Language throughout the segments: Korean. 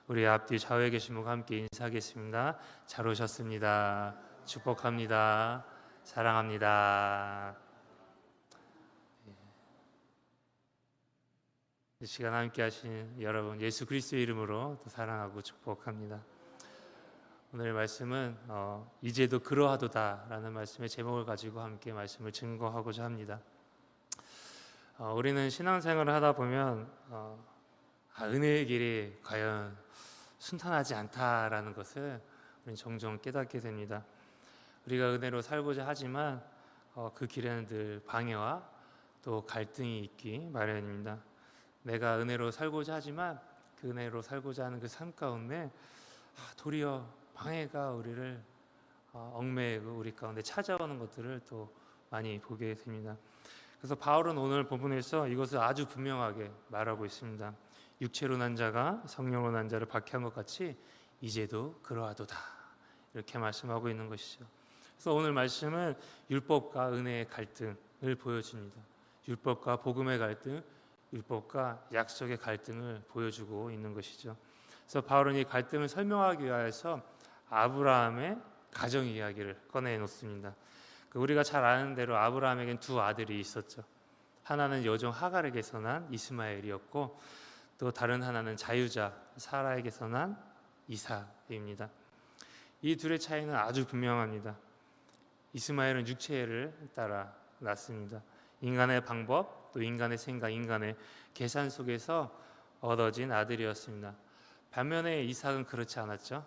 우리 앞뒤 좌우에 계신 분과 함께 인사하겠습니다. 잘 오셨습니다. 축복합니다. 사랑합니다. 이 시간 함께 하신 여러분 예수 그리스도의 이름으로 또 사랑하고 축복합니다. 오늘 말씀은 이제도 그러하도다 라는 말씀의 제목을 가지고 함께 말씀을 증거하고자 합니다. 우리는 신앙생활을 하다 보면 은혜의 길이 과연 순탄하지 않다라는 것을 우리는 종종 깨닫게 됩니다. 우리가 은혜로 살고자 하지만 그 길에는 늘 방해와 또 갈등이 있기 마련입니다. 내가 은혜로 살고자 하지만 그 은혜로 살고자 하는 그 삶 가운데 도리어 방해가 우리를 얽매이고 우리 가운데 찾아오는 것들을 또 많이 보게 됩니다. 그래서 바울은 오늘 본문에서 이것을 아주 분명하게 말하고 있습니다. 육체로 난 자가 성령으로 난 자를 박해한 것 같이 이제도 그러하도다 이렇게 말씀하고 있는 것이죠. 그래서 오늘 말씀은 율법과 은혜의 갈등을 보여줍니다. 율법과 복음의 갈등, 율법과 약속의 갈등을 보여주고 있는 것이죠. 그래서 바울은 이 갈등을 설명하기 위해서 아브라함의 가정 이야기를 꺼내 놓습니다. 우리가 잘 아는 대로 아브라함에겐 두 아들이 있었죠. 하나는 여종 하갈에게서 난 이스마엘이었고 또 다른 하나는 자유자 사라에게서 난 이삭입니다. 이 둘의 차이는 아주 분명합니다. 이스마엘은 육체를 따라 낳습니다. 인간의 방법, 또 인간의 생각, 인간의 계산 속에서 얻어진 아들이었습니다. 반면에 이삭은 그렇지 않았죠.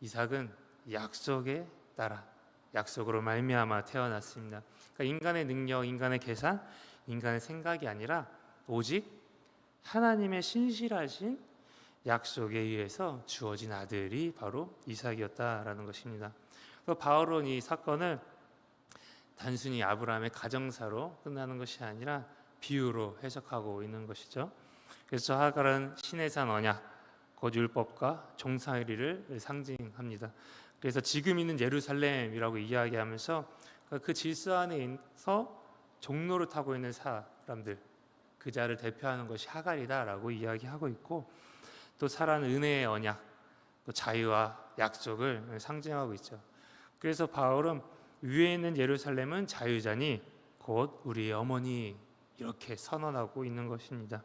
이삭은 약속에 따라 약속으로 말미암아 태어났습니다. 그러니까 인간의 능력, 인간의 계산, 인간의 생각이 아니라 오직 하나님의 신실하신 약속에 의해서 주어진 아들이 바로 이삭이었다라는 것입니다. 바울은 이 사건을 단순히 아브라함의 가정사로 끝나는 것이 아니라 비유로 해석하고 있는 것이죠. 그래서 하갈은 신의 산 언약, 곧 율법과 종살이를 상징합니다. 그래서 지금 있는 예루살렘이라고 이야기하면서 그 질서 안에서 종로를 타고 있는 사람들, 그 자를 대표하는 것이 하갈이다라고 이야기하고 있고, 또 사라는 은혜의 언약, 또 자유와 약속을 상징하고 있죠. 그래서 바울은 위에 있는 예루살렘은 자유자니 곧 우리의 어머니 이렇게 선언하고 있는 것입니다.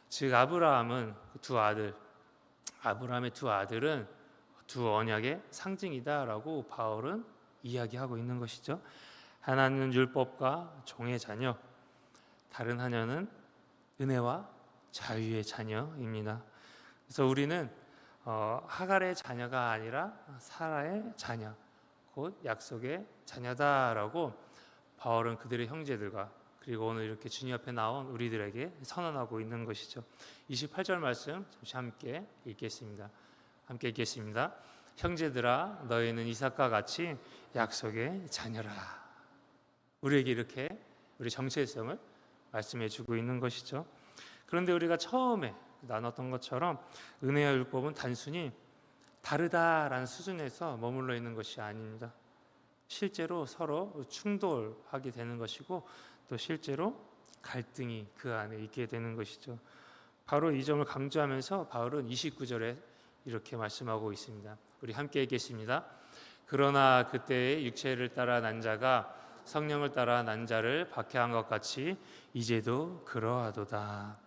즉 아브라함의 두 아들은 두 언약의 상징이다라고 바울은 이야기하고 있는 것이죠. 하나는 율법과 종의 자녀, 다른 하나는 은혜와 자유의 자녀입니다. 그래서 우리는 하갈의 자녀가 아니라 사라의 자녀, 곧 약속의 자녀다라고 바울은 그들의 형제들과 그리고 오늘 이렇게 주님 앞에 나온 우리들에게 선언하고 있는 것이죠. 28절 말씀 잠시 함께 읽겠습니다. 형제들아 너희는 이삭과 같이 약속의 자녀라. 우리에게 이렇게 우리 정체성을 말씀해 주고 있는 것이죠. 그런데 우리가 처음에 나눴던 것처럼 은혜와 율법은 단순히 다르다라는 수준에서 머물러 있는 것이 아닙니다. 실제로 서로 충돌하게 되는 것이고 또 실제로 갈등이 그 안에 있게 되는 것이죠. 바로 이 점을 강조하면서 바울은 29절에 이렇게 말씀하고 있습니다. 우리 함께 읽겠습니다. 그러나 그때의 육체를 따라 난 자가 성령을 따라 난 자를 박해한 것 같이 이제도 그러하도다.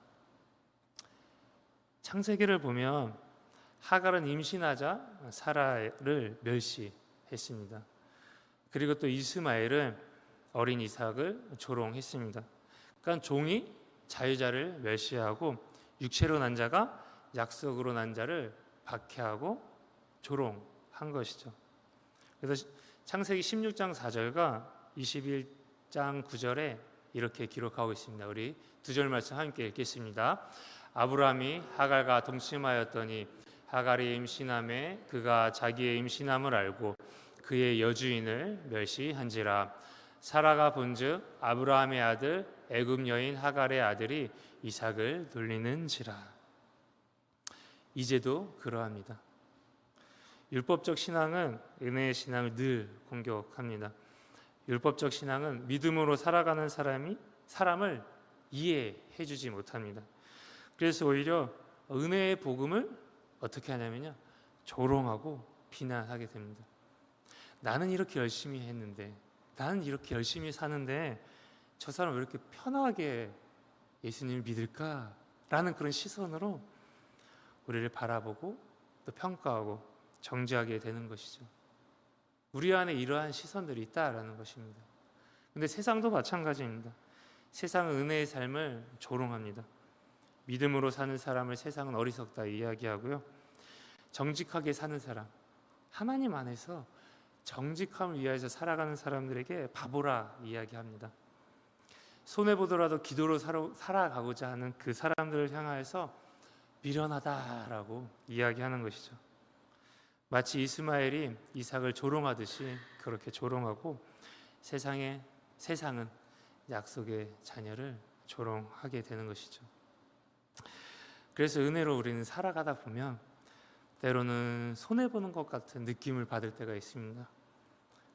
창세기를 보면 하갈은 임신하자 사라를 멸시했습니다. 그리고 또 이스마엘은 어린 이삭을 조롱했습니다. 그러니까 종이 자유자를 멸시하고 육체로 난 자가 약속으로 난 자를 박해하고 조롱한 것이죠. 그래서 창세기 16장 4절과 21장 9절에 이렇게 기록하고 있습니다. 우리 두 절 말씀 함께 읽겠습니다. 아브라함이 하갈과 동침하였더니 하갈이 임신함에 그가 자기의 임신함을 알고 그의 여주인을 멸시한지라. 사라가 본즉 아브라함의 아들 애굽 여인 하갈의 아들이 이삭을 돌리는지라. 이제도 그러합니다. 율법적 신앙은 은혜의 신앙을 늘 공격합니다. 율법적 신앙은 믿음으로 살아가는 사람을 이해해주지 못합니다. 그래서 오히려 은혜의 복음을 어떻게 하냐면요, 조롱하고 비난하게 됩니다. 나는 이렇게 열심히 했는데, 나는 이렇게 열심히 사는데 저 사람 왜 이렇게 편하게 예수님을 믿을까? 라는 그런 시선으로 우리를 바라보고 또 평가하고 정죄하게 되는 것이죠. 우리 안에 이러한 시선들이 있다라는 것입니다. 근데 세상도 마찬가지입니다. 세상은 은혜의 삶을 조롱합니다. 믿음으로 사는 사람을 세상은 어리석다 이야기하고요, 정직하게 사는 사람, 하나님 안에서 정직함을 위하여서 살아가는 사람들에게 바보라 이야기합니다. 손해보더라도 기도로 살아가고자 하는 그 사람들을 향하여서 미련하다라고 이야기하는 것이죠. 마치 이스마엘이 이삭을 조롱하듯이 그렇게 조롱하고 세상은 약속의 자녀를 조롱하게 되는 것이죠. 그래서 은혜로 우리는 살아가다 보면 때로는 손해보는 것 같은 느낌을 받을 때가 있습니다.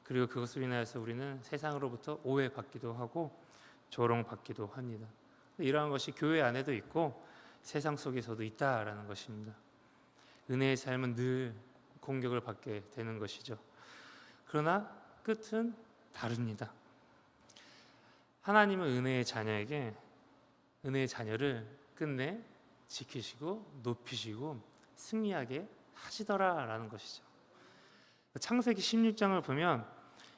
그리고 그것으로 인하여서 우리는 세상으로부터 오해받기도 하고 조롱받기도 합니다. 이러한 것이 교회 안에도 있고 세상 속에서도 있다라는 것입니다. 은혜의 삶은 늘 공격을 받게 되는 것이죠. 그러나 끝은 다릅니다. 하나님은 은혜의 자녀를 끝내 지키시고 높이시고 승리하게 하시더라라는 것이죠. 창세기 16장을 보면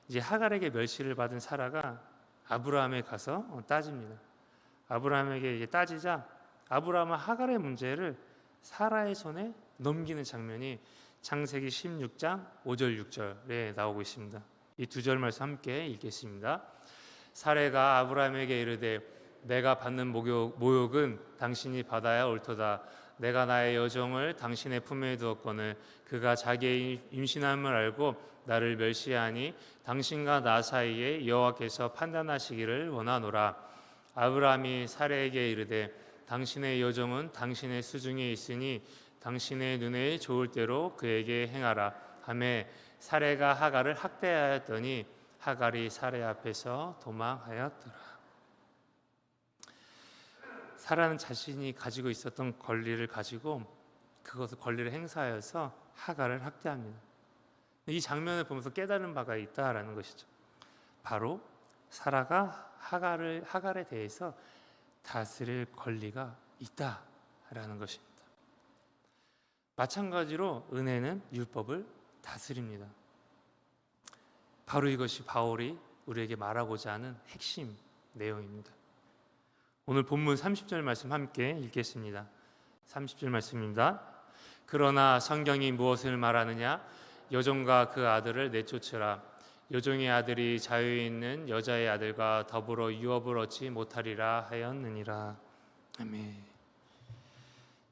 이제 하갈에게 멸시를 받은 사라가 아브라함에 가서 따집니다. 아브라함에게 이제 따지자 아브라함은 하갈의 문제를 사라의 손에 넘기는 장면이 창세기 16장 5절 6절에 나오고 있습니다. 이 두 절 말씀 함께 읽겠습니다. 사라가 아브라함에게 이르되 내가 받는 모욕은 당신이 받아야 옳도다. 내가 나의 여종을 당신의 품에 두었거늘 그가 자기의 임신함을 알고 나를 멸시하니 당신과 나 사이에 여호와께서 판단하시기를 원하노라. 아브라함이 사라에게 이르되 당신의 여종은 당신의 수중에 있으니 당신의 눈에 좋을 대로 그에게 행하라 하매 사라가 하갈을 학대하였더니 하갈이 사라 앞에서 도망하였더라. 사라는 자신이 가지고 있었던 권리를 가지고 그것을 권리를 행사하여서 하갈을 학대합니다. 이 장면을 보면서 깨달은 바가 있다라는 것이죠. 바로 사라가 하갈에 대해서 다스릴 권리가 있다라는 것입니다. 마찬가지로 은혜는 율법을 다스립니다. 바로 이것이 바울이 우리에게 말하고자 하는 핵심 내용입니다. 오늘 본문 30절 말씀 함께 읽겠습니다. 30절 말씀입니다. 그러나 성경이 무엇을 말하느냐? 여종과 그 아들을 내쫓으라. 여종의 아들이 자유에 있는 여자의 아들과 더불어 유업을 얻지 못하리라 하였느니라. 아멘.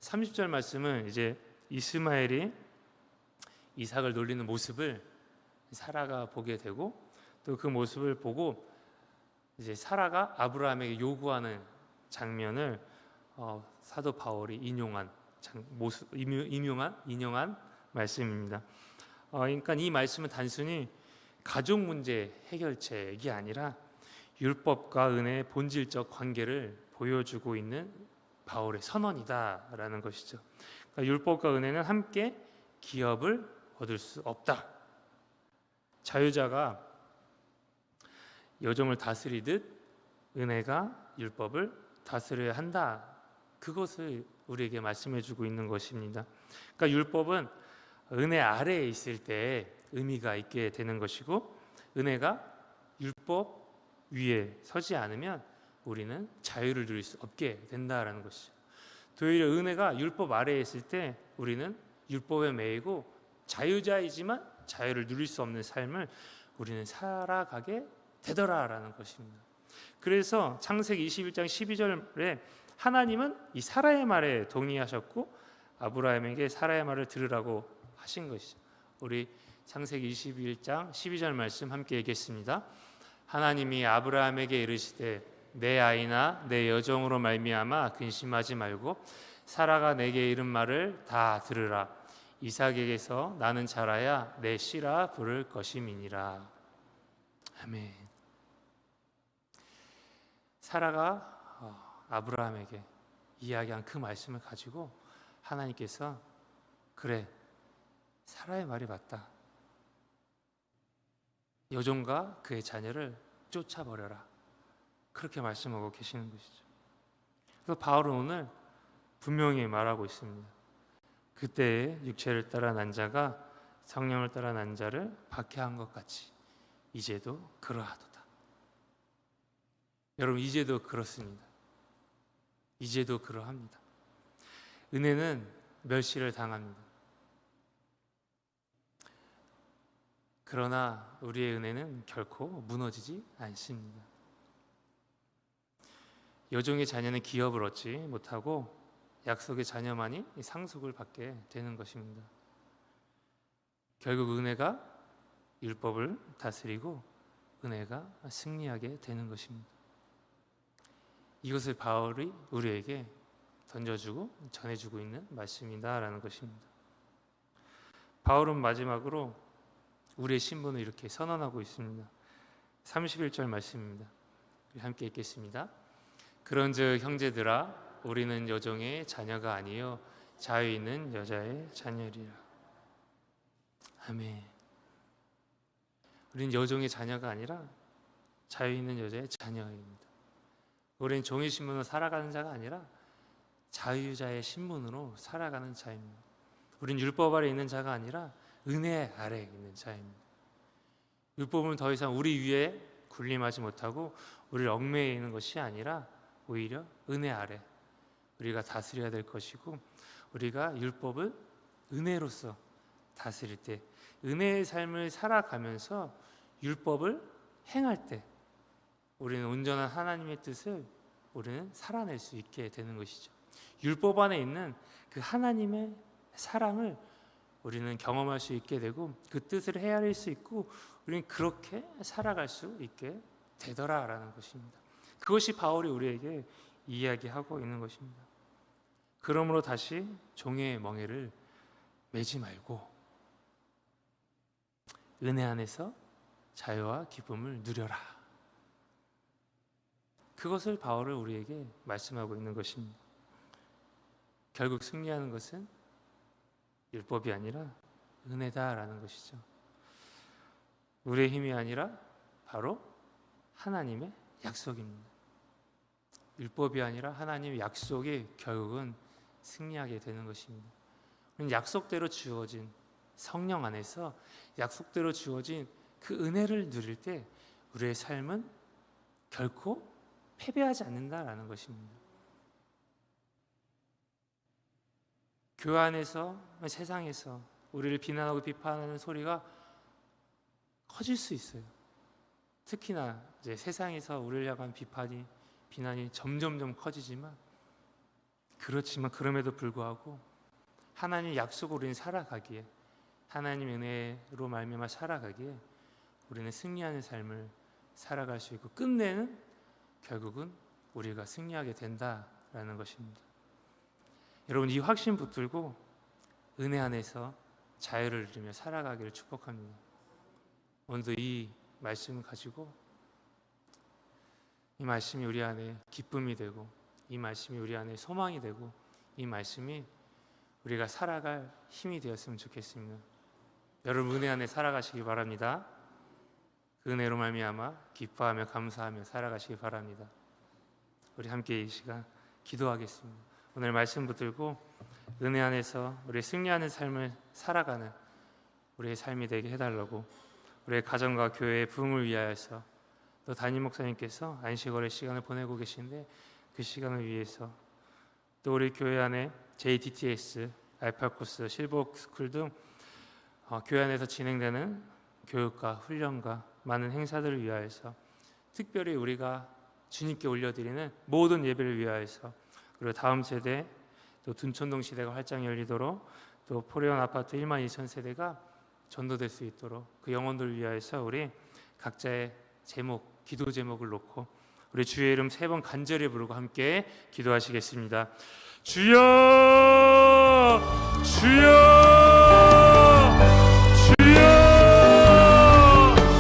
30절 말씀은 이제 이스마엘이 이삭을 놀리는 모습을 사라가 보게 되고 또 그 모습을 보고 이제 사라가 아브라함에게 요구하는 장면을 사도 바울이 인용한 말씀입니다. 그러니까 이 말씀은 단순히 가족 문제 해결책이 아니라 율법과 은혜의 본질적 관계를 보여주고 있는 바울의 선언이다라는 것이죠. 그러니까 율법과 은혜는 함께 기업을 얻을 수 없다. 자유자가 여종을 다스리듯 은혜가 율법을 다스려야 한다. 그것을 우리에게 말씀해주고 있는 것입니다. 그러니까 율법은 은혜 아래에 있을 때 의미가 있게 되는 것이고 은혜가 율법 위에 서지 않으면 우리는 자유를 누릴 수 없게 된다라는 것이죠. 오히려 은혜가 율법 아래에 있을 때 우리는 율법에 매이고 자유자이지만 자유를 누릴 수 없는 삶을 우리는 살아가게 되더라라는 것입니다. 그래서 창세기 21장 12절에 하나님은 이 사라의 말에 동의하셨고 아브라함에게 사라의 말을 들으라고 하신 것이죠. 우리 창세기 21장 12절 말씀 함께 읽겠습니다. 하나님이 아브라함에게 이르시되 내 아이나 내 여종으로 말미암아 근심하지 말고 사라가 내게 이른 말을 다 들으라. 이삭에게서 나는 자라야 내 씨라 부를 것임이니라. 아멘. 사라가 아브라함에게 이야기한 그 말씀을 가지고 하나님께서 그래, 사라의 말이 맞다. 여종과 그의 자녀를 쫓아버려라. 그렇게 말씀하고 계시는 것이죠. 그래서 바울은 오늘 분명히 말하고 있습니다. 그때의 육체를 따라 난 자가 성령을 따라 난 자를 박해한 것 같이 이제도 그러하도다. 여러분, 이제도 그렇습니다. 이제도 그러합니다. 은혜는 멸시를 당합니다. 그러나 우리의 은혜는 결코 무너지지 않습니다. 여종의 자녀는 기업을 얻지 못하고 약속의 자녀만이 상속을 받게 되는 것입니다. 결국 은혜가 율법을 다스리고 은혜가 승리하게 되는 것입니다. 이것을 바울이 우리에게 던져주고 전해주고 있는 말씀이다라는 것입니다. 바울은 마지막으로 우리의 신분을 이렇게 선언하고 있습니다. 31절 말씀입니다. 함께 읽겠습니다. 그런즉 형제들아, 우리는 여종의 자녀가 아니요 자유 있는 여자의 자녀리라. 아멘. 우리는 여종의 자녀가 아니라 자유 있는 여자의 자녀입니다. 우리는 종의 신분으로 살아가는 자가 아니라 자유자의 신분으로 살아가는 자입니다. 우리는 율법 아래 있는 자가 아니라 은혜 아래 있는 자입니다. 율법은 더 이상 우리 위에 군림하지 못하고 우리를 얽매이는 있는 것이 아니라 오히려 은혜 아래 우리가 다스려야 될 것이고, 우리가 율법을 은혜로서 다스릴 때, 은혜의 삶을 살아가면서 율법을 행할 때 우리는 온전한 하나님의 뜻을 우리는 살아낼 수 있게 되는 것이죠. 율법 안에 있는 그 하나님의 사랑을 우리는 경험할 수 있게 되고 그 뜻을 헤아릴 수 있고 우리는 그렇게 살아갈 수 있게 되더라라는 것입니다. 그것이 바울이 우리에게 이야기하고 있는 것입니다. 그러므로 다시 종의 멍에를 매지 말고 은혜 안에서 자유와 기쁨을 누려라. 그것을 바울은 우리에게 말씀하고 있는 것입니다. 결국 승리하는 것은 율법이 아니라 은혜다라는 것이죠. 우리의 힘이 아니라 바로 하나님의 약속입니다. 율법이 아니라 하나님의 약속이 결국은 승리하게 되는 것입니다. 약속대로 주어진 성령 안에서 약속대로 주어진 그 은혜를 누릴 때 우리의 삶은 결코 패배하지 않는다라는 것입니다. 교회 안에서, 세상에서 우리를 비난하고 비판하는 소리가 커질 수 있어요. 특히나 이제 세상에서 우리를 향한 비난이 점점점 커지지만, 그렇지만 그럼에도 불구하고 하나님 약속으로 우리는 살아가기에, 하나님 은혜로 말미암아 살아가기에 우리는 승리하는 삶을 살아갈 수 있고 끝내는 결국은 우리가 승리하게 된다라는 것입니다. 여러분, 이 확신 붙들고 은혜 안에서 자유를 누리며 살아가기를 축복합니다. 오늘도 이 말씀을 가지고 이 말씀이 우리 안에 기쁨이 되고 이 말씀이 우리 안에 소망이 되고 이 말씀이 우리가 살아갈 힘이 되었으면 좋겠습니다. 여러분, 은혜 안에 살아가시기 바랍니다. 그 은혜로 말미암아 기뻐하며 감사하며 살아가시기 바랍니다. 우리 함께 이 시간 기도하겠습니다. 오늘 말씀 붙들고 은혜 안에서 우리 승리하는 삶을 살아가는 우리의 삶이 되게 해달라고, 우리의 가정과 교회의 부흥을 위하여서, 또 담임 목사님께서 안식월의 시간을 보내고 계신데 그 시간을 위해서, 또 우리 교회 안에 JDTS, 알파코스, 실버스쿨 등 교회 안에서 진행되는 교육과 훈련과 많은 행사들을 위하여서, 특별히 우리가 주님께 올려드리는 모든 예배를 위하여서, 그리고 다음 세대, 또 둔촌동 시대가 활짝 열리도록, 또 포레온 아파트 1만 2천 세대가 전도될 수 있도록 그 영혼들을 위하여서 우리 각자의 제목, 기도 제목을 놓고 우리 주의 이름 3번 간절히 부르고 함께 기도하시겠습니다. 주여, 주여.